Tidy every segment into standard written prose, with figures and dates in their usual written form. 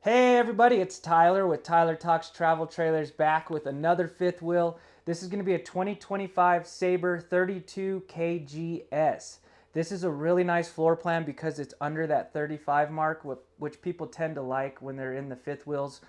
Hey everybody, it's Tyler with Tyler Talks Travel Trailers, back with another fifth wheel. This is going to be a 2025 Sabre 32 kgs. This is a really nice floor plan because it's under that 35 mark, which people tend to like when they're in the fifth wheels.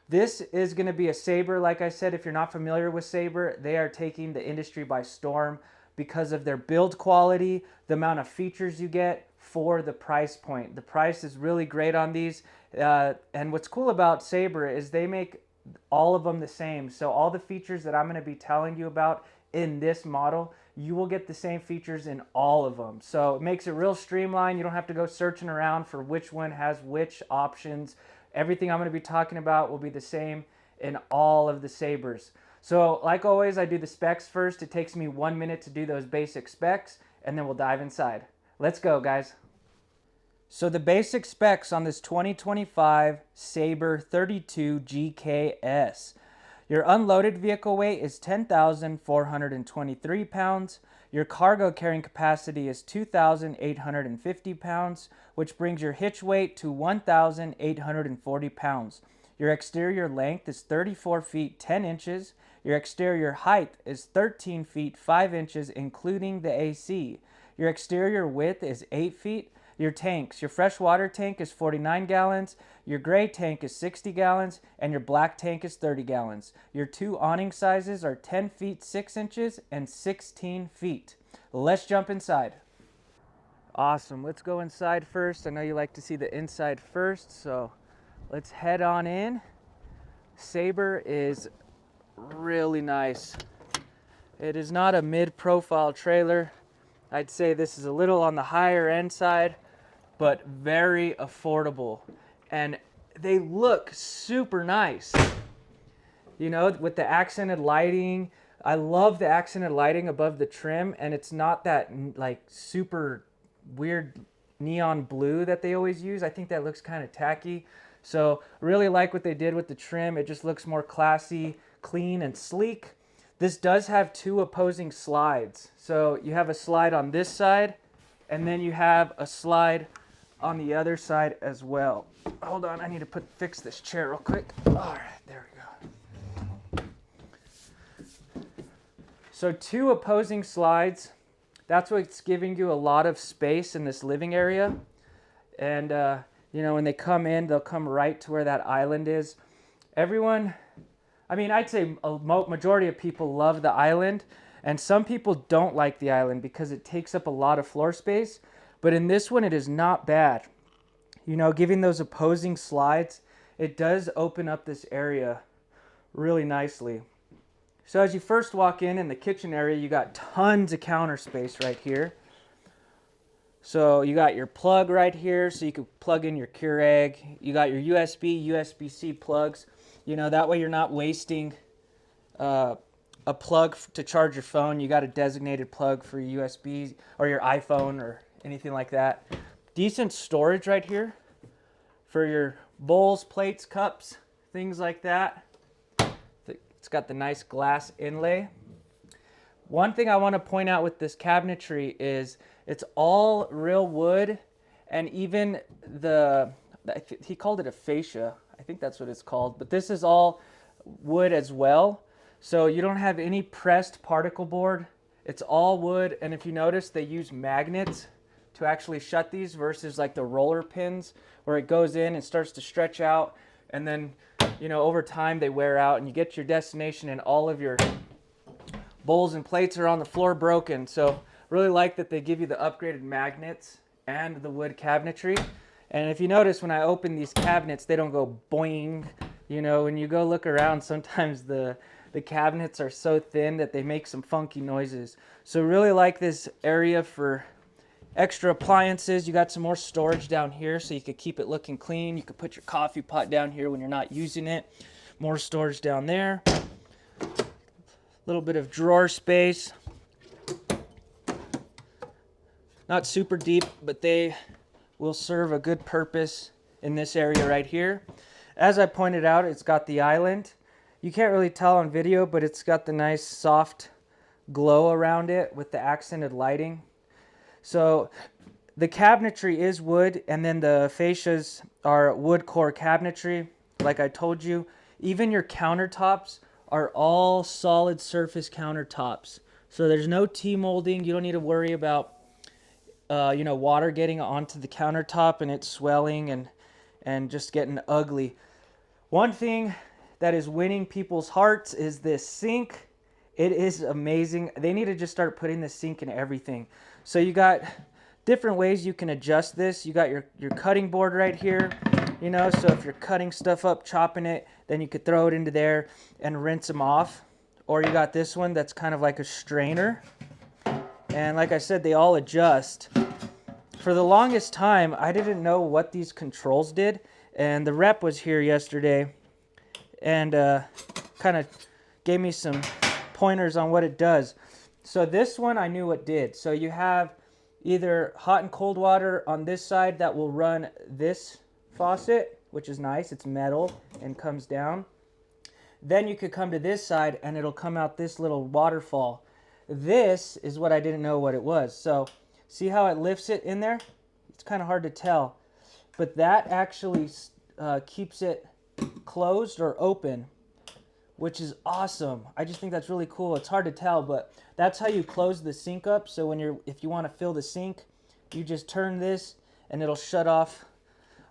This is going to be a Sabre. Like I said, if you're not familiar with Sabre, they are taking the industry by storm because of their build quality, the amount of features you get for the price point. The price is really great on these. And what's cool about Sabre is they make all of them the same. So all the features that I'm going to be telling you about in this model, you will get the same features in all of them. So it makes it real streamlined. You don't have to go searching around for which one has which options. Everything I'm going to be talking about will be the same in all of the Sabres. So like always, I do the specs first. It takes me 1 minute to do those basic specs, and then we'll dive inside. Let's go, guys. So the basic specs on this 2025 Sabre 32 GKS. Your unloaded vehicle weight is 10,423 pounds. Your cargo carrying capacity is 2,850 pounds, which brings your hitch weight to 1,840 pounds. Your exterior length is 34 feet 10 inches. Your exterior height is 13 feet 5 inches, including the AC. Your exterior width is 8 feet. Your tanks, your freshwater tank is 49 gallons, your gray tank is 60 gallons, and your black tank is 30 gallons. Your two awning sizes are 10 feet 6 inches and 16 feet. Let's jump inside. Awesome, let's go inside first. I know you like to see the inside first, so let's head on in. Sabre is really nice. It is not a mid-profile trailer. I'd say this is a little on the higher end side, but very affordable. And they look super nice. You know, with the accented lighting. I love the accented lighting above the trim, and it's not that like super weird neon blue that they always use. I think that looks kind of tacky. So really like what they did with the trim. It just looks more classy, clean, and sleek. This does have two opposing slides. So you have a slide on this side, and then you have a slide on the other side as well. Hold on, I need to fix this chair real quick. All right, there we go. So two opposing slides. That's what's giving you a lot of space in this living area. And you know, when they come in, they'll come right to where that island is. Everyone, I mean, I'd say a majority of people love the island, and some people don't like the island because it takes up a lot of floor space. But in this one, it is not bad. You know, giving those opposing slides, it does open up this area really nicely. So as you first walk in the kitchen area, you got tons of counter space right here. So you got your plug right here, so you can plug in your Keurig. You got your USB, USB-C plugs. You know, that way you're not wasting a plug to charge your phone. You got a designated plug for your USB or your iPhone or anything like that. Decent storage right here for your bowls, plates, cups, things like that. It's got the nice glass inlay. One thing I want to point out with this cabinetry is it's all real wood, and even he called it a fascia. I think that's what it's called, but this is all wood as well. So you don't have any pressed particle board. It's all wood, and if you notice, they use magnets to actually shut these versus like the roller pins where it goes in and starts to stretch out, and then, you know, over time they wear out and you get to your destination and all of your bowls and plates are on the floor broken. So really like that they give you the upgraded magnets and the wood cabinetry. And if you notice, when I open these cabinets, they don't go boing. You know, when you go look around, sometimes the cabinets are so thin that they make some funky noises. So really like this area for extra appliances. You got some more storage down here so you could keep it looking clean. You could put your coffee pot down here when you're not using it. More storage down there. A little bit of drawer space. Not super deep, but they will serve a good purpose in this area right here. As I pointed out, it's got the island. You can't really tell on video, but it's got the nice soft glow around it with the accented lighting. So The cabinetry is wood, and then the fascias are wood core cabinetry, like I told you. Even your countertops are all solid surface countertops. So there's no T-molding. You don't need to worry about water getting onto the countertop and it swelling and just getting ugly. One thing that is winning people's hearts is this sink. It is amazing. They need to just start putting the sink in everything. So you got different ways you can adjust this. You got your cutting board right here, so if you're cutting stuff up, chopping it, then you could throw it into there and rinse them off. Or you got this one that's kind of like a strainer. And like I said, they all adjust. For the longest time, I didn't know what these controls did. And the rep was here yesterday and kind of gave me some pointers on what it does. So this one I knew what did. So you have either hot and cold water on this side that will run this faucet, which is nice. It's metal and comes down. Then you could come to this side and it'll come out this little waterfall. This is what I didn't know what it was. So see how it lifts it in there? It's kind of hard to tell. But that actually keeps it closed or open, which is awesome. I just think that's really cool. It's hard to tell, but that's how you close the sink up. So if you want to fill the sink, you just turn this and it'll shut off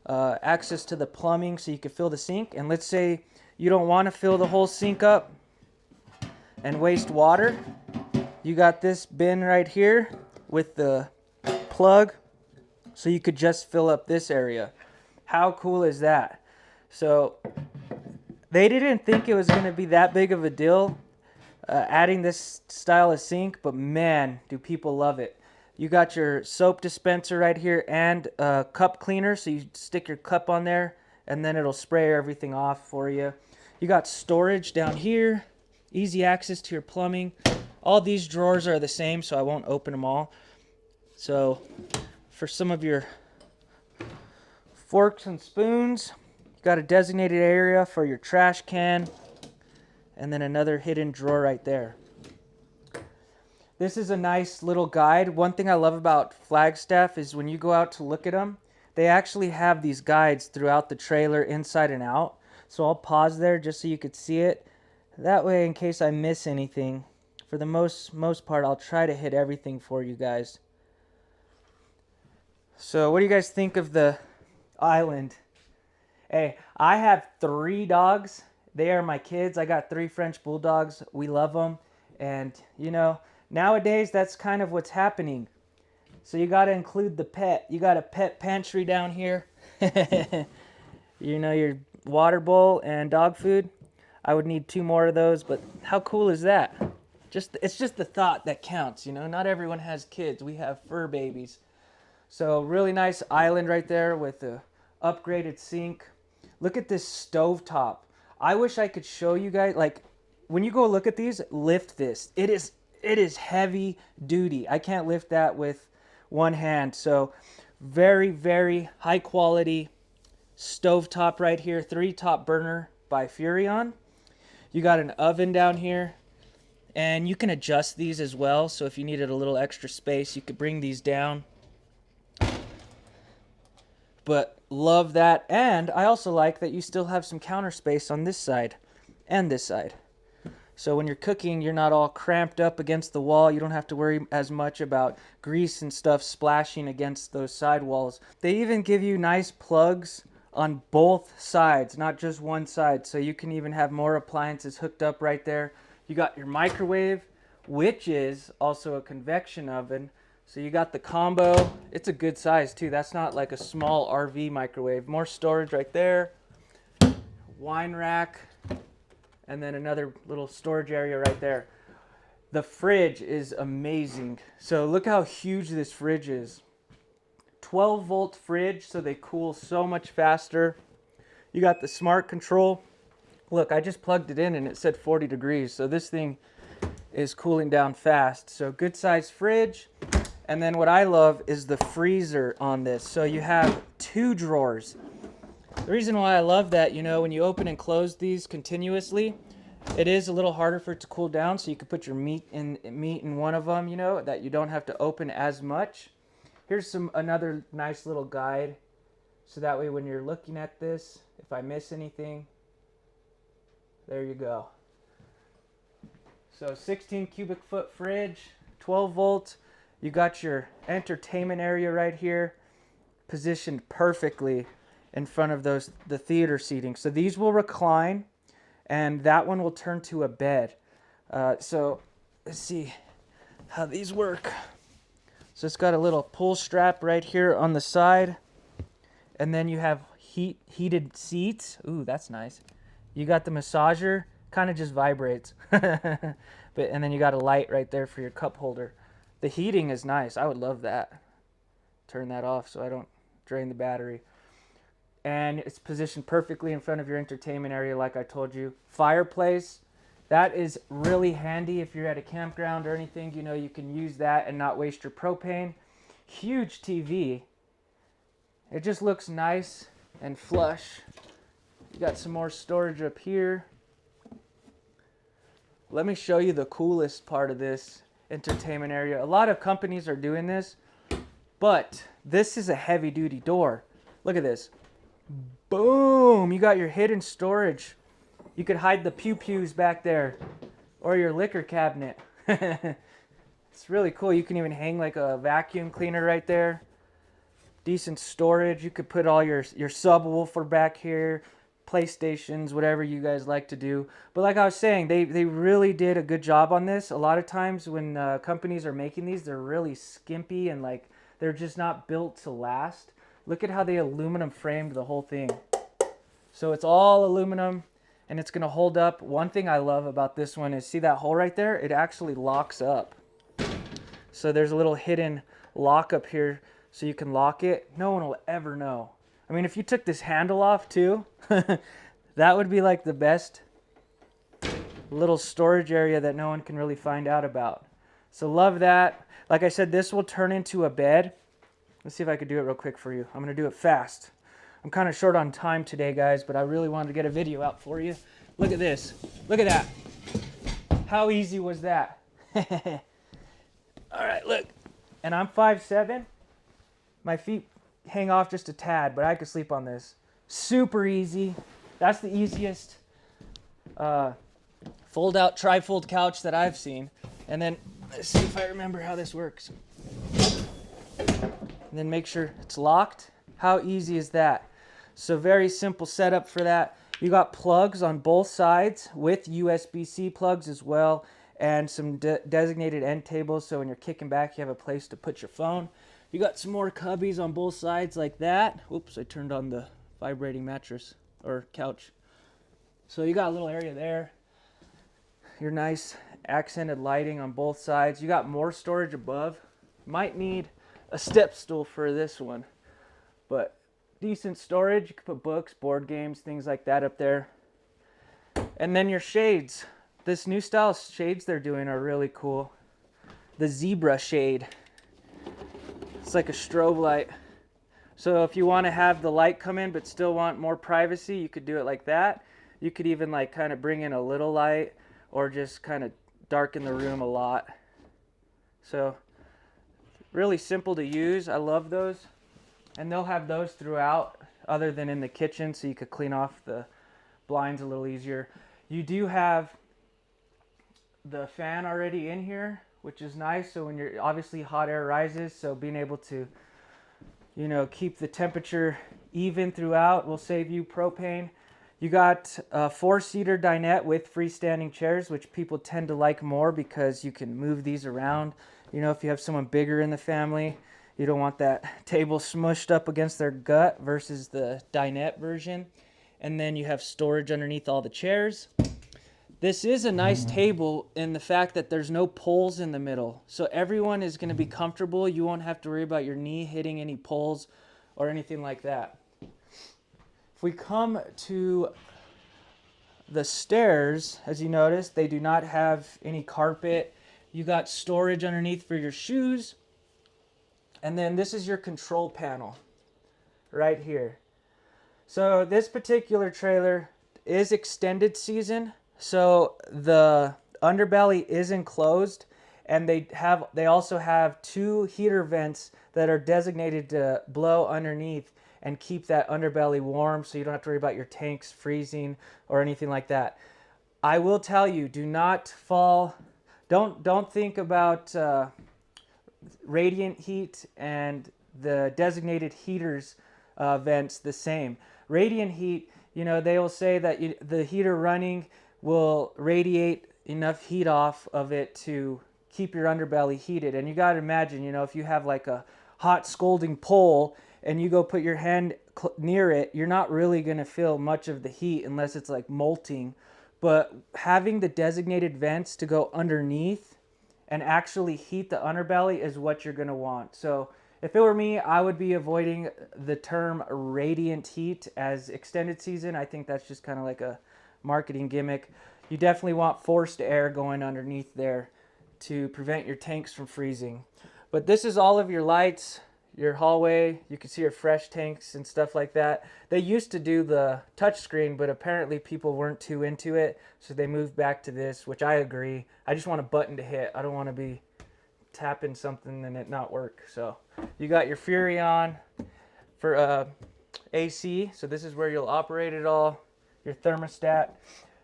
access to the plumbing so you can fill the sink. And let's say you don't want to fill the whole sink up and waste water. You got this bin right here with the plug, so you could just fill up this area. How cool is that? So they didn't think it was going to be that big of a deal adding this style of sink, but man, do people love it. You got your soap dispenser right here and a cup cleaner, so you stick your cup on there and then it'll spray everything off for you. You got storage down here, easy access to your plumbing. All these drawers are the same, so I won't open them all. So for some of your forks and spoons, you got a designated area for your trash can, and then another hidden drawer right there. This is a nice little guide. One thing I love about Flagstaff is when you go out to look at them, they actually have these guides throughout the trailer, inside and out. So I'll pause there just so you could see it. That way, in case I miss anything, for the most part, I'll try to hit everything for you guys. So what do you guys think of the island? Hey, I have 3 dogs. They are my kids. I got 3 French bulldogs. We love them. And, nowadays that's kind of what's happening. So you got to include the pet. You got a pet pantry down here. Your water bowl and dog food. I would need 2 more of those, but how cool is that? It's just the thought that counts, Not everyone has kids. We have fur babies. So really nice island right there with the upgraded sink. Look at this stovetop. I wish I could show you guys, like, when you go look at these, lift this. It is heavy duty. I can't lift that with one hand. So very, very high quality stovetop right here. 3 top burner by Furrion. You got an oven down here. And you can adjust these as well. So if you needed a little extra space, you could bring these down. But love that. And I also like that you still have some counter space on this side and this side. So when you're cooking, you're not all cramped up against the wall. You don't have to worry as much about grease and stuff splashing against those side walls. They even give you nice plugs on both sides, not just one side. So you can even have more appliances hooked up right there. You got your microwave, which is also a convection oven. So you got the combo. It's a good size too. That's not like a small RV microwave. More storage right there. Wine rack. And then another little storage area right there. The fridge is amazing. So look how huge this fridge is. 12-volt fridge, so they cool so much faster. You got the smart control. Look, I just plugged it in and it said 40 degrees. So this thing is cooling down fast. So good size fridge. And then what I love is the freezer on this. So you have 2 drawers. The reason why I love that, when you open and close these continuously, it is a little harder for it to cool down. So you can put your meat in one of them, that you don't have to open as much. Here's another nice little guide. So that way when you're looking at this, if I miss anything, there you go. So 16 cubic foot fridge, 12 volt. You got your entertainment area right here, positioned perfectly in front of the theater seating. So these will recline, and that one will turn to a bed. So let's see how these work. So it's got a little pull strap right here on the side, and then you have heated seats. Ooh, that's nice. You got the massager, kind of just vibrates. And then you got a light right there for your cup holder. The heating is nice. I would love that. Turn that off so I don't drain the battery. And it's positioned perfectly in front of your entertainment area, like I told you. Fireplace, that is really handy if you're at a campground or anything. You know, you can use that and not waste your propane. Huge TV. It just looks nice and flush. You got some more storage up here. Let me show you the coolest part of this entertainment area. A lot of companies are doing this, but this is a heavy duty door. Look at this. Boom! You got your hidden storage. You could hide the pew-pews back there, or your liquor cabinet. It's really cool. You can even hang like a vacuum cleaner right there. Decent storage. You could put all your subwoofer back here, PlayStations, whatever you guys like to do. But like I was saying, they really did a good job on this. A lot of times when companies are making these, they're really skimpy and like they're just not built to last. Look at how they aluminum framed the whole thing. So it's all aluminum and it's gonna hold up. One thing I love about this one is, see that hole right there? It actually locks up. So there's a little hidden lock up here so you can lock it. No one will ever know. I mean, if you took this handle off too, that would be like the best little storage area that no one can really find out about. So love that. Like I said, this will turn into a bed. Let's see if I could do it real quick for you. I'm going to do it fast. I'm kind of short on time today, guys, but I really wanted to get a video out for you. Look at this. Look at that. How easy was that? All right, look. And I'm 5'7". My feet hang off just a tad, but I could sleep on this. Super easy. That's the easiest fold out trifold couch that I've seen. And then let's see if I remember how this works. And then make sure it's locked. How easy is that? So very simple setup for that. You got plugs on both sides with USB-C plugs as well, and some designated end tables, so when you're kicking back you have a place to put your phone. You got some more cubbies on both sides like that. Oops, I turned on the vibrating mattress or couch. So you got a little area there. Your nice accented lighting on both sides. You got more storage above. Might need a step stool for this one, but decent storage. You can put books, board games, things like that up there. And then your shades. This new style shades they're doing are really cool. The zebra shade. It's like a strobe light. So if you want to have the light come in but still want more privacy, you could do it like that. You could even like kind of bring in a little light or just kind of darken the room a lot. So really simple to use. I love those. And they'll have those throughout other than in the kitchen, so you could clean off the blinds a little easier. You do have the fan already in here, which is nice. So when you're obviously hot air rises, so being able to, you know, keep the temperature even throughout will save you propane. You got a 4-seater dinette with freestanding chairs, which people tend to like more because you can move these around. You know, if you have someone bigger in the family, you don't want that table smushed up against their gut versus the dinette version. And then you have storage underneath all the chairs. This is a nice table in the fact that there's no poles in the middle. So everyone is going to be comfortable. You won't have to worry about your knee hitting any poles or anything like that. If we come to the stairs, as you notice, they do not have any carpet. You got storage underneath for your shoes. And then this is your control panel right here. So this particular trailer is extended season. So the underbelly is enclosed And they also have 2 heater vents that are designated to blow underneath and keep that underbelly warm, so you don't have to worry about your tanks freezing or anything like that. I will tell you, do not fall. Don't think about radiant heat and the designated heaters vents the same. Radiant heat, you know, they will say that the heater running will radiate enough heat off of it to keep your underbelly heated. And you got to imagine, you know, if you have like a hot scalding pole and you go put your hand near it, you're not really going to feel much of the heat unless it's like molting. But having the designated vents to go underneath and actually heat the underbelly is what you're going to want. So if it were me, I would be avoiding the term radiant heat as extended season. I think that's just kind of like a marketing gimmick. You definitely want forced air going underneath there to prevent your tanks from freezing. But this is all of your lights, your hallway. You can see your fresh tanks and stuff like that. They used to do the touchscreen, but apparently people weren't too into it, so they moved back to this, which I agree. I just want a button to hit. I don't want to be tapping something and it not work. So you got your Furrion for AC, so this is where you'll operate it all. Your thermostat.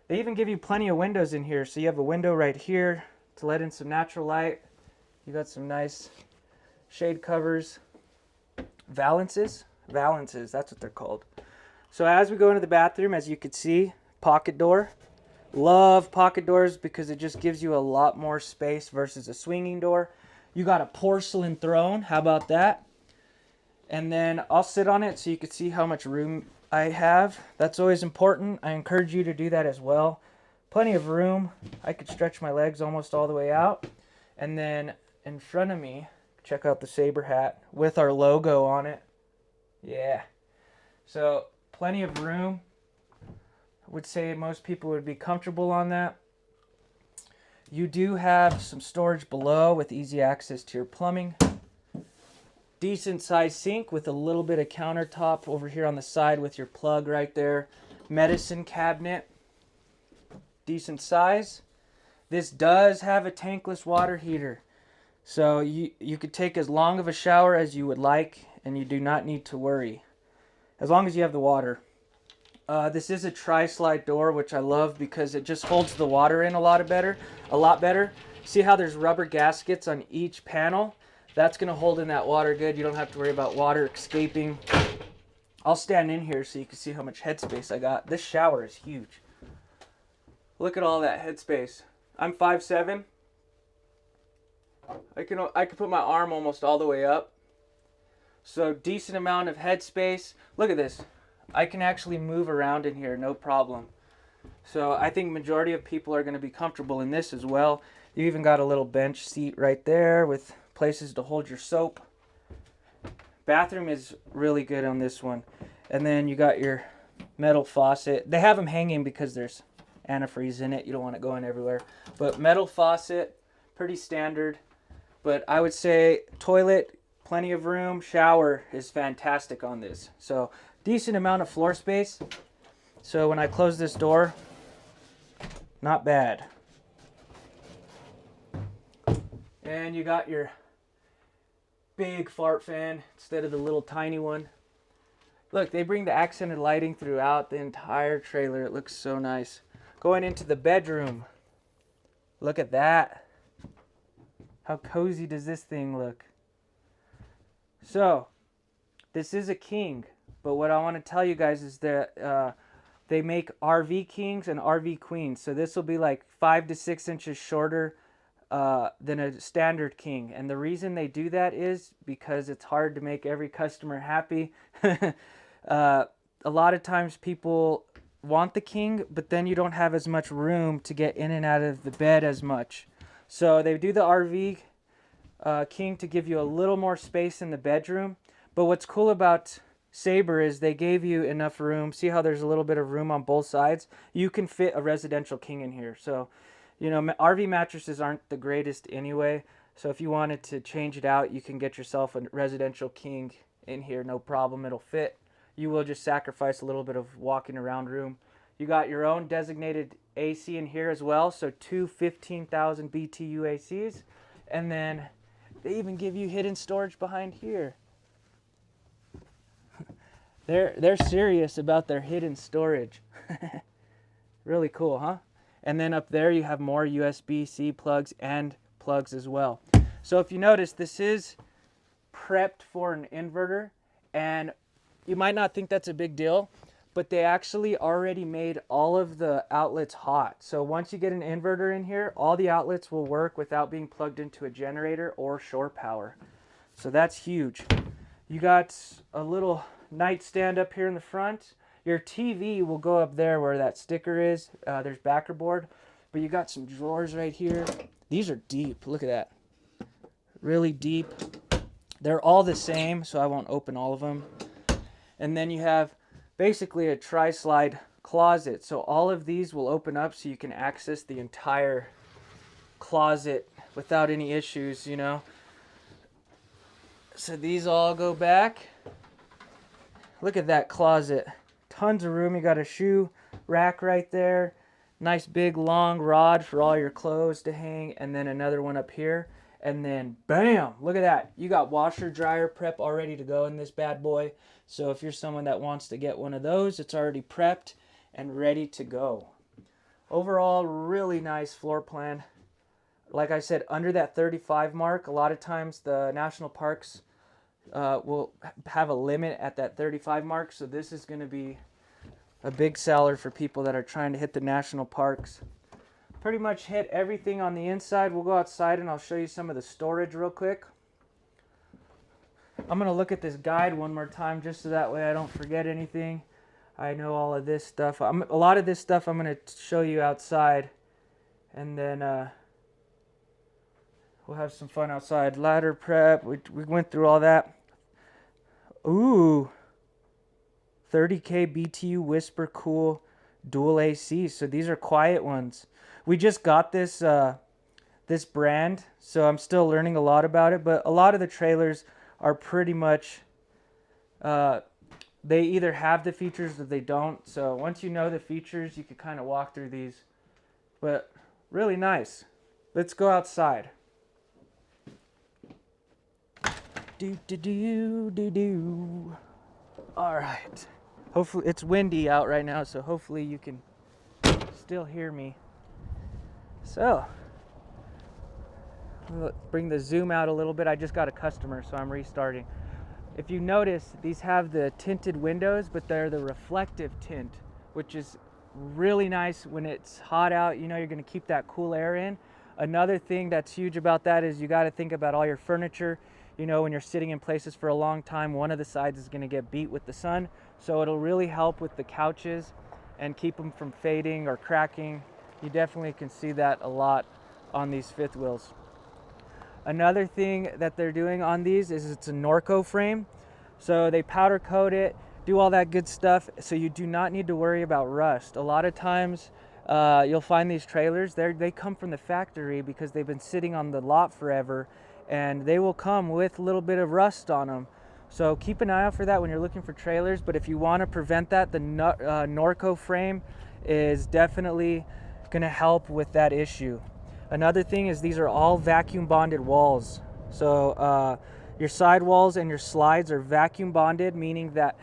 They even give you plenty of windows in here, so you have a window right here to let in some natural light. You got some nice shade covers. Valances, that's what they're called. So as we go into the bathroom, as you can see, pocket door. Love pocket doors because it just gives you a lot more space versus a swinging door. You got a porcelain throne. How about that? And then I'll sit on it so you can see how much room I have. That's always important. I encourage you to do that as well. Plenty of room. I could stretch my legs almost all the way out. And then in front of me, check out the Sabre hat with our logo on it. Yeah. So plenty of room. I would say most people would be comfortable on that. You do have some storage below with easy access to your plumbing. Decent sized sink with a little bit of countertop over here on the side with your plug right there. Medicine cabinet. Decent size. This does have a tankless water heater. So you could take as long of a shower as you would like, and you do not need to worry, as long as you have the water. This is a tri-slide door, which I love because it just holds the water in a lot better. See how there's rubber gaskets on each panel? That's going to hold in that water good. You don't have to worry about water escaping. I'll stand in here so you can see how much headspace I got. This shower is huge. Look at all that headspace. I'm 5'7". I can put my arm almost all the way up. So decent amount of headspace. Look at this. I can actually move around in here, no problem. So I think majority of people are going to be comfortable in this as well. You even got a little bench seat right there with places to hold your soap. Bathroom is really good on this one. And then you got your metal faucet. They have them hanging because there's antifreeze in it. You don't want it going everywhere. But metal faucet, pretty standard. But I would say toilet, plenty of room. Shower is fantastic on this. So decent amount of floor space. So when I close this door, not bad. And you got your big fart fan instead of the little tiny one. Look, they bring the accented lighting throughout the entire trailer. It looks so nice. Going into the bedroom. Look at that. How cozy does this thing look? So, this is a king, but what I want to tell you guys is that they make RV kings and RV queens. So this will be like 5 to 6 inches shorter than a standard king. And the reason they do that is because it's hard to make every customer happy. A lot of times people want the king, but then you don't have as much room to get in and out of the bed as much. So they do the RV king to give you a little more space in the bedroom. But what's cool about Sabre is they gave you enough room. See how there's a little bit of room on both sides? You can fit a residential king in here. So, you know, RV mattresses aren't the greatest anyway. So if you wanted to change it out, you can get yourself a residential king in here. No problem. It'll fit. You will just sacrifice a little bit of walking around room. You got your own designated AC in here as well. So two 15,000 BTU ACs. And then they even give you hidden storage behind here. They're serious about their hidden storage. Really cool, huh? And then up there you have more USB-C plugs and plugs as well. So if you notice, this is prepped for an inverter, and you might not think that's a big deal, but they actually already made all of the outlets hot. So once you get an inverter in here, all the outlets will work without being plugged into a generator or shore power. So that's huge. You got a little nightstand up here in the front. Your TV will go up there where that sticker is. There's backer board, but you got some drawers right here. These are deep. Look at that. Really deep. They're all the same, so I won't open all of them. And then you have basically a tri-slide closet. So all of these will open up so you can access the entire closet without any issues, you know. So these all go back. Look at that closet. Tons of room. You got a shoe rack right there. Nice big long rod for all your clothes to hang. And then another one up here. And then bam, look at that. You got washer dryer prep all ready to go in this bad boy. So if you're someone that wants to get one of those, it's already prepped and ready to go. Overall, really nice floor plan. Like I said, under that 35 mark, a lot of times the national parks will have a limit at that 35 mark. So this is going to be a big seller for people that are trying to hit the national parks. Pretty much hit everything on the inside. We'll go outside and I'll show you some of the storage real quick. I'm going to look at this guide one more time just so that way I don't forget anything. I know all of this stuff. A lot of this stuff I'm going to show you outside. And then we'll have some fun outside. Ladder prep. We went through all that. Ooh. 30K BTU Whisper Cool dual AC. So these are quiet ones. We just got this this brand, so I'm still learning a lot about it. But a lot of the trailers are pretty much they either have the features or they don't. So once you know the features, you can kind of walk through these. But really nice. Let's go outside. Do do do do do. All right. Hopefully it's windy out right now, so hopefully you can still hear me. So, let's bring the zoom out a little bit. I just got a customer, so I'm restarting. If you notice, these have the tinted windows, but they're the reflective tint, which is really nice when it's hot out. You know you're going to keep that cool air in. Another thing that's huge about that is you got to think about all your furniture. You know, when you're sitting in places for a long time, one of the sides is going to get beat with the sun. So it'll really help with the couches and keep them from fading or cracking. You definitely can see that a lot on these fifth wheels. Another thing that they're doing on these is it's a Norco frame. So they powder coat it, do all that good stuff, so you do not need to worry about rust. A lot of times you'll find these trailers, they come from the factory because they've been sitting on the lot forever, and they will come with a little bit of rust on them. So keep an eye out for that when you're looking for trailers. But if you want to prevent that, the Norco frame is definitely going to help with that issue. Another thing is these are all vacuum bonded walls. So your side walls and your slides are vacuum bonded, meaning that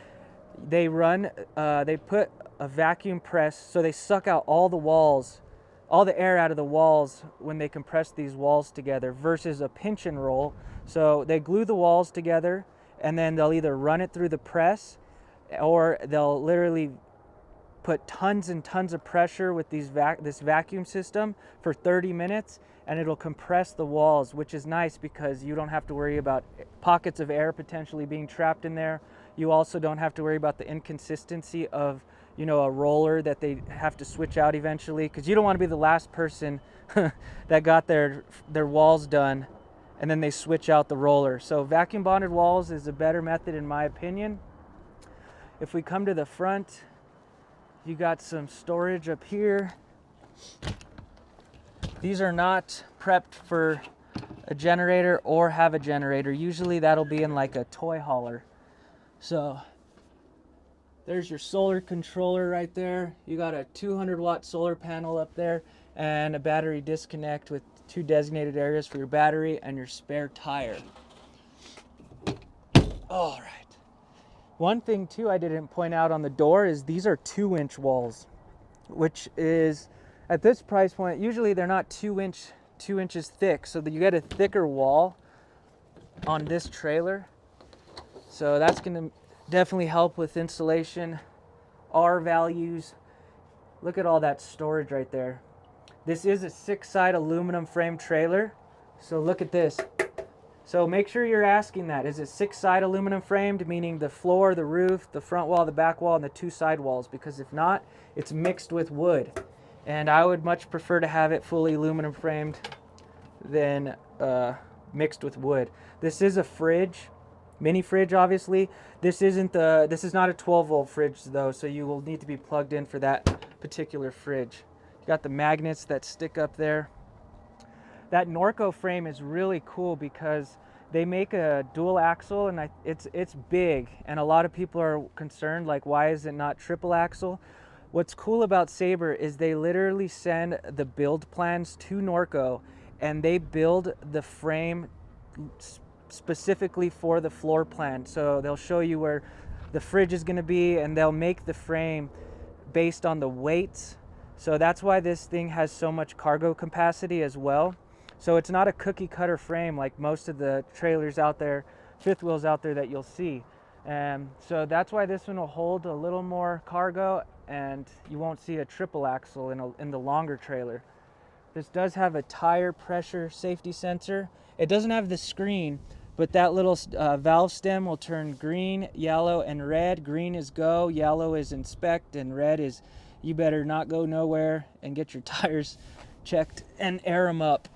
they put a vacuum press, so they suck out all the walls, all the air out of the walls when they compress these walls together, versus a pinch and roll. So they glue the walls together, and then they'll either run it through the press, or they'll literally put tons and tons of pressure with this vacuum system for 30 minutes, and it'll compress the walls, which is nice because you don't have to worry about pockets of air potentially being trapped in there. You also don't have to worry about the inconsistency of, you know, a roller that they have to switch out eventually, because you don't want to be the last person that got their walls done and then they switch out the roller. So vacuum bonded walls is a better method in my opinion. If we come to the front, you got some storage up here. These are not prepped for a generator or have a generator. Usually that'll be in like a toy hauler. So there's your solar controller right there. You got a 200 watt solar panel up there and a battery disconnect with 2 designated areas for your battery and your spare tire. All right. One thing too I didn't point out on the door is these are 2-inch walls, which is at this price point, usually they're not 2 inches thick, so that you get a thicker wall on this trailer. So that's going to definitely help with insulation, R values. Look at all that storage right there. This is a 6-side aluminum frame trailer. So look at this. So make sure you're asking that. Is it 6-side aluminum framed, meaning the floor, the roof, the front wall, the back wall, and the 2 side walls? Because if not, it's mixed with wood. And I would much prefer to have it fully aluminum framed than mixed with wood. This is a fridge, mini fridge obviously. This is not a 12-volt fridge though, so you will need to be plugged in for that particular fridge. You got the magnets that stick up there. That Norco frame is really cool because they make a dual axle, and it's big, and a lot of people are concerned like, why is it not triple axle? What's cool about Sabre is they literally send the build plans to Norco, and they build the frame specifically for the floor plan. So they'll show you where the fridge is going to be, and they'll make the frame based on the weights. So that's why this thing has so much cargo capacity as well. So it's not a cookie cutter frame like most of the trailers out there, fifth wheels out there that you'll see. So that's why this one will hold a little more cargo, and you won't see a triple axle in the longer trailer. This does have a tire pressure safety sensor. It doesn't have the screen, but that little valve stem will turn green, yellow, and red. Green is go, yellow is inspect, and red is you better not go nowhere and get your tires checked and air them up.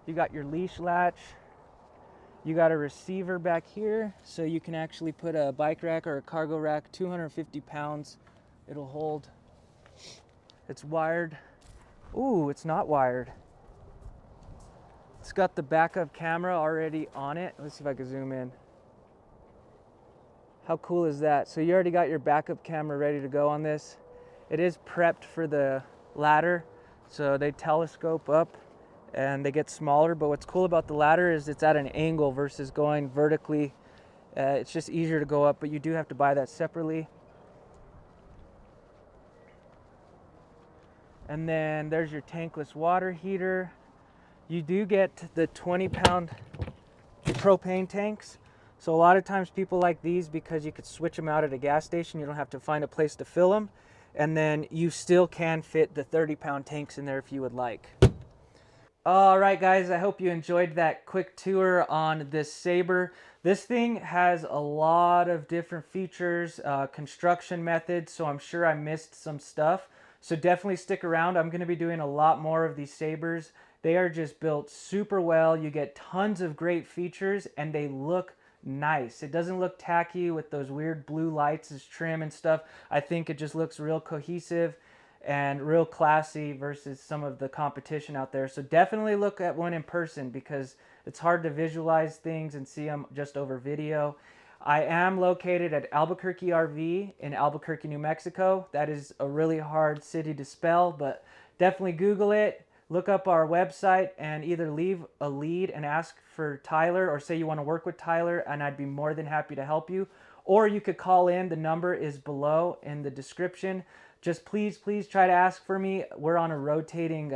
You got your leash latch. You got a receiver back here, so you can actually put a bike rack or a cargo rack, 250 pounds it'll hold. It's wired. Ooh, it's not wired. It's got the backup camera already on it. Let's see if I can zoom in. How cool is that? So you already got your backup camera ready to go on this. It is prepped for the ladder, so they telescope up and they get smaller, but what's cool about the ladder is it's at an angle versus going vertically. It's just easier to go up, but you do have to buy that separately. And then there's your tankless water heater. You do get the 20-pound propane tanks. So a lot of times people like these because you could switch them out at a gas station. You don't have to find a place to fill them. And then you still can fit the 30-pound tanks in there if you would like. All right, guys, I hope you enjoyed that quick tour on this Sabre. This thing has a lot of different features, construction methods, so I'm sure I missed some stuff. So definitely stick around. I'm going to be doing a lot more of these Sabres. They are just built super well. You get tons of great features, and they look nice. It doesn't look tacky with those weird blue lights as trim and stuff. I think it just looks real cohesive and real classy versus some of the competition out there. So definitely look at one in person because it's hard to visualize things and see them just over video. I am located at Albuquerque RV in Albuquerque, New Mexico. That is a really hard city to spell, but definitely Google it. Look up our website and either leave a lead and ask for Tyler, or say you want to work with Tyler, and I'd be more than happy to help you. Or you could call in. The number is below in the description. Just please try to ask for me. We're on a rotating,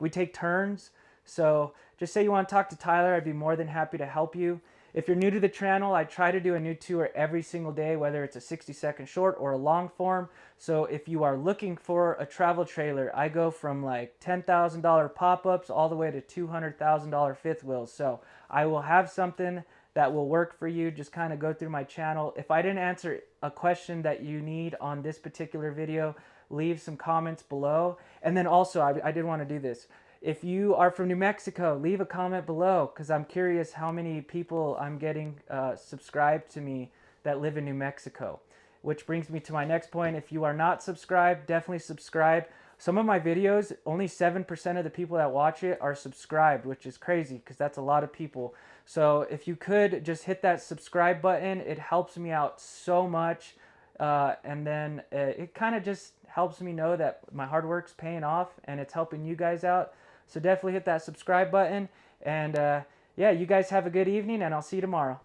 we take turns. So just say you want to talk to Tyler. I'd be more than happy to help you. If you're new to the channel, I try to do a new tour every single day, whether it's a 60-second short or a long form. So if you are looking for a travel trailer, I go from like $10,000 pop-ups all the way to $200,000 fifth wheels. So I will have something that will work for you. Just kind of go through my channel. If I didn't answer a question that you need on this particular video, leave some comments below. And then also, I did want to do this. If you are from New Mexico, leave a comment below because I'm curious how many people I'm getting subscribed to me that live in New Mexico. Which brings me to my next point. If you are not subscribed, definitely subscribe. Some of my videos, only 7% of the people that watch it are subscribed, which is crazy because that's a lot of people. So if you could just hit that subscribe button, it helps me out so much. And then it kind of just helps me know that my hard work's paying off and it's helping you guys out. So definitely hit that subscribe button. And yeah, you guys have a good evening, and I'll see you tomorrow.